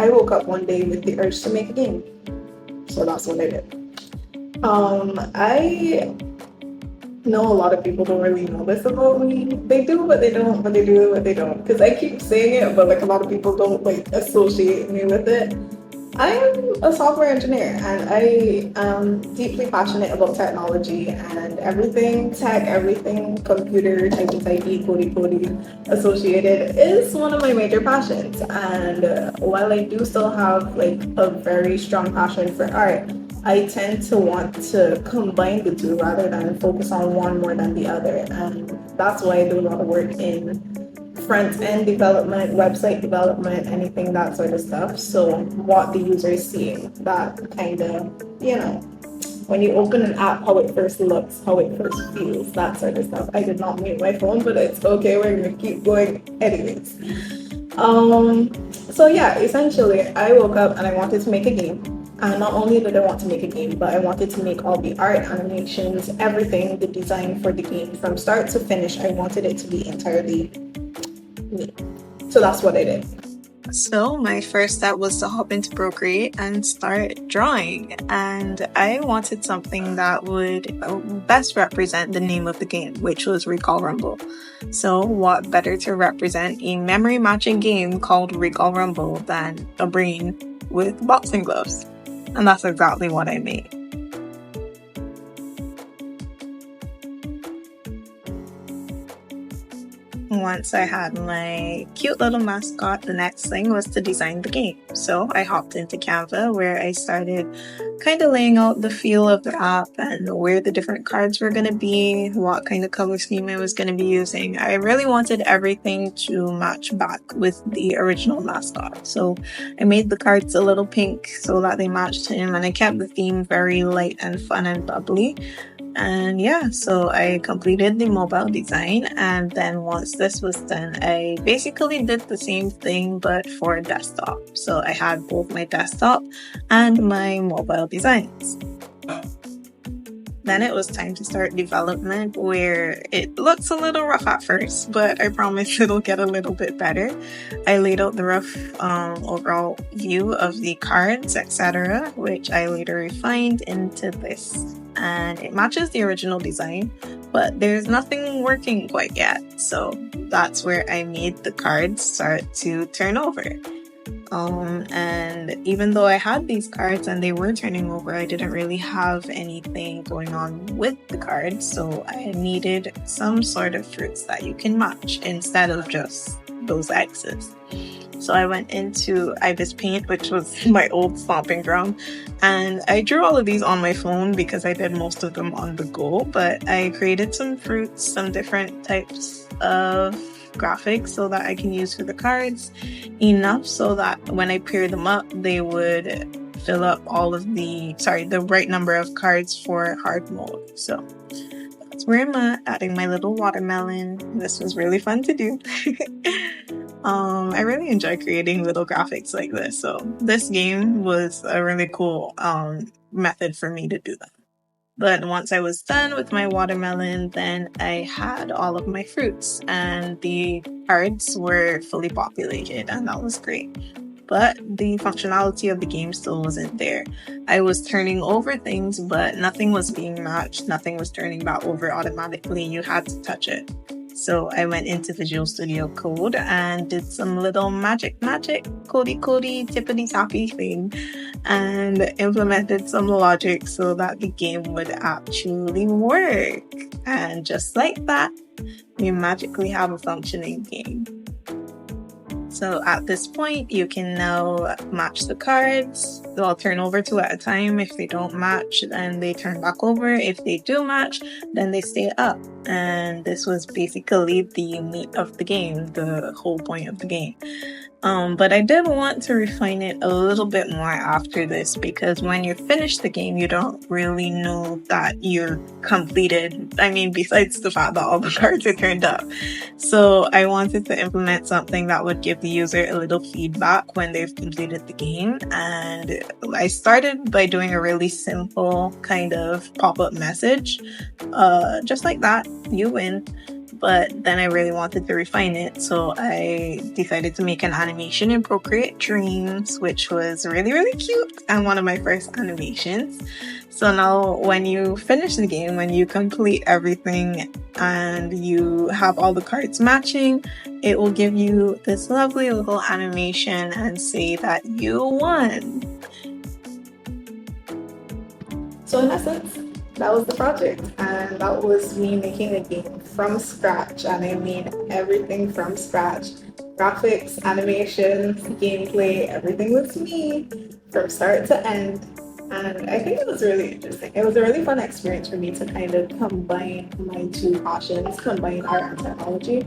I woke up one day with the urge to make a game. So that's what I did. I know a lot of people don't really know this about me. They do, but they don't. But they do, but they don't. Because I keep saying it, but like a lot of people don't like associate me with it. I'm a software engineer and I am deeply passionate about technology and everything tech, everything computer, typey, codey associated is one of my major passions. And while I do still have like a very strong passion for art, I tend to want to combine the two rather than focus on one more than the other. And that's why I do a lot of work in front end development, website development, anything that sort of stuff. So what the user is seeing, that kind of, when you open an app, how it first looks, how it first feels, that sort of stuff. I did not mute my phone, but it's okay. We're gonna keep going anyways. So yeah, essentially, I woke up and I wanted to make a game. And not only did I want to make a game, but I wanted to make all the art, animations, everything, the design for the game from start to finish. I wanted it to be entirely me. So that's what I did. So my first step was to hop into Procreate and start drawing. And I wanted something that would best represent the name of the game, which was Recall Rumble. So what better to represent a memory matching game called Recall Rumble than a brain with boxing gloves? And that's exactly what I made. Once I had my cute little mascot, the next thing was to design the game. So I hopped into Canva where I started kind of laying out the feel of the app and where the different cards were going to be, what kind of color scheme I was going to be using. I really wanted everything to match back with the original mascot. So I made the cards a little pink so that they matched him, and I kept the theme very light and fun and bubbly. And yeah, so I completed the mobile design, and then once this was done, I basically did the same thing but for desktop. So I had both my desktop and my mobile designs. Then it was time to start development, where it looks a little rough at first, but I promise it'll get a little bit better. I laid out the rough overall view of the cards, etc., which I later refined into this. And it matches the original design, but there's nothing working quite yet. So that's where I made the cards start to turn over. And even though I had these cards and they were turning over, I didn't really have anything going on with the cards. So I needed some sort of fruits that you can match instead of just those X's. So I went into Ibis Paint, which was my old stomping ground, and I drew all of these on my phone because I did most of them on the go, but I created some fruits, some different types of graphics so that I can use for the cards, enough so that when I pair them up, they would fill up all of the right number of cards for hard mode. So that's where I'm at, adding my little watermelon. This was really fun to do. I really enjoy creating little graphics like this. So this game was a really cool method for me to do that. But once I was done with my watermelon, then I had all of my fruits and the cards were fully populated, and that was great. But the functionality of the game still wasn't there. I was turning over things, but nothing was being matched. Nothing was turning back over automatically. You had to touch it. So I went into Visual Studio Code and did some little magic, codey, tippity tappy thing, and implemented some logic so that the game would actually work. And just like that, we magically have a functioning game. So at this point, you can now match the cards. They'll turn over two at a time. If they don't match, then they turn back over. If they do match, then they stay up. And this was basically the meat of the game, the whole point of the game. But I did want to refine it a little bit more after this, because when you finish the game, you don't really know that you're completed. I mean, besides the fact that all the cards are turned up. So I wanted to implement something that would give the user a little feedback when they've completed the game. And I started by doing a really simple kind of pop-up message. Just like that, you win. but then I really wanted to refine it, so I decided to make an animation in Procreate Dreams, which was really, really cute and one of my first animations. So now when you finish the game, when you complete everything and you have all the cards matching, it will give you this lovely little animation and say that you won. So in essence, that was the project, and that was me making a game from scratch, and I made everything from scratch. Graphics, animations, gameplay, everything was me from start to end. And I think it was really interesting. It was a really fun experience for me to kind of combine my two passions, combine art and technology.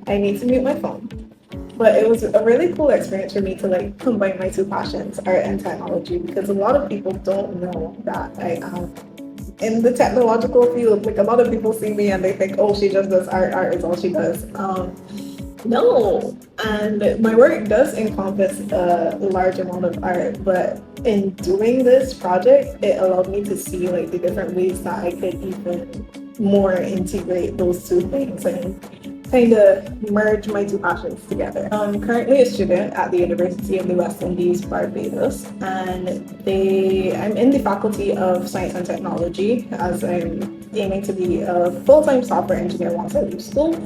I need to mute my phone. But it was a really cool experience for me to like combine my two passions, art and technology, because a lot of people don't know that I am in the technological field. Like a lot of people see me and they think, oh, she just does art, art is all she does. No, and my work does encompass a large amount of art, but in doing this project, it allowed me to see like the different ways that I could even more integrate those two things and kind of merge my two passions together. I'm currently a student at the University of the West Indies, Barbados, and I'm in the Faculty of Science and Technology, as I'm aiming to be a full-time software engineer once I leave school.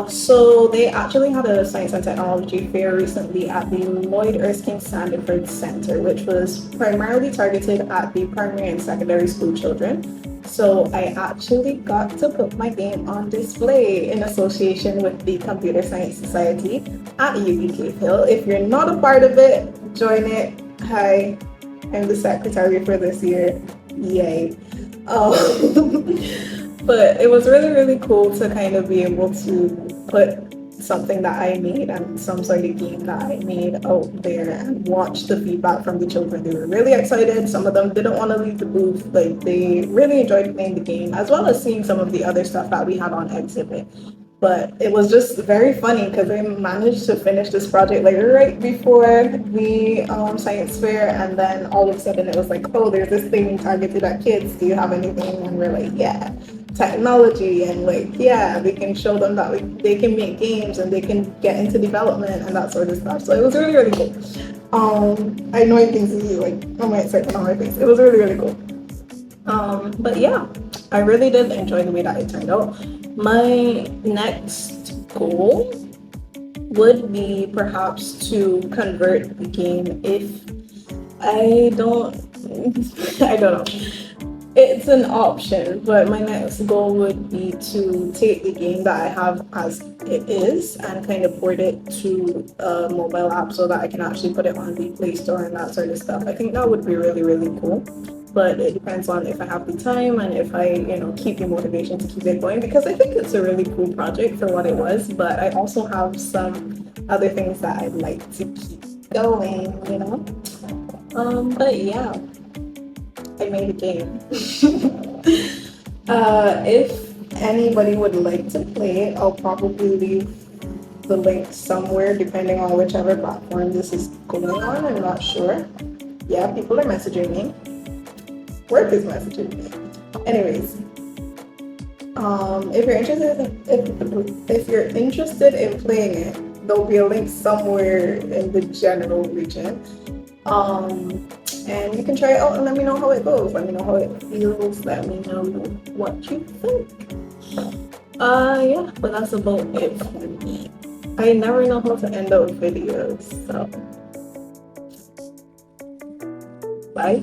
So they actually had a science and technology fair recently at the Lloyd Erskine Sandiford Center, which was primarily targeted at the primary and secondary school children. So I actually got to put my game on display in association with the Computer Science Society at UB Cave Hill. If you're not a part of it, join it. Hi, I'm the secretary for this year. Yay. But it was really, really cool to kind of be able to put something that I made and some sort of game that I made out there and watch the feedback from the children. They were really excited. Some of them didn't want to leave the booth. Like they really enjoyed playing the game, as well as seeing some of the other stuff that we had on exhibit. But it was just very funny because I managed to finish this project like right before the science fair, and then all of a sudden it was like, oh, there's this thing targeted at kids. Do you have anything? And we're like, yeah, technology, and like, yeah, we can show them that they can make games and they can get into development and that sort of stuff. So it was really, really cool. I know you can see like my excitement on my face. It was really, really cool. But yeah, I really did enjoy the way that it turned out. My next goal would be perhaps to convert the game if I don't know. It's an option, but my next goal would be to take the game that I have as it is and kind of port it to a mobile app so that I can actually put it on the Play Store and that sort of stuff. I think that would be really, really cool. But it depends on if I have the time and if I, keep the motivation to keep it going, because I think it's a really cool project for what it was, but I also have some other things that I'd like to keep going, But yeah, I made a game. If anybody would like to play it, I'll probably leave the link somewhere depending on whichever platform this is going on. I'm not sure. Yeah, people are messaging me. Work is messaging me. Anyways, if you're interested in playing it, there'll be a link somewhere in the general region. And you can try it out and let me know how it goes. Let me know how it feels. Let me know what you think. Yeah, but that's about it for me. I never know how to end out videos, so bye.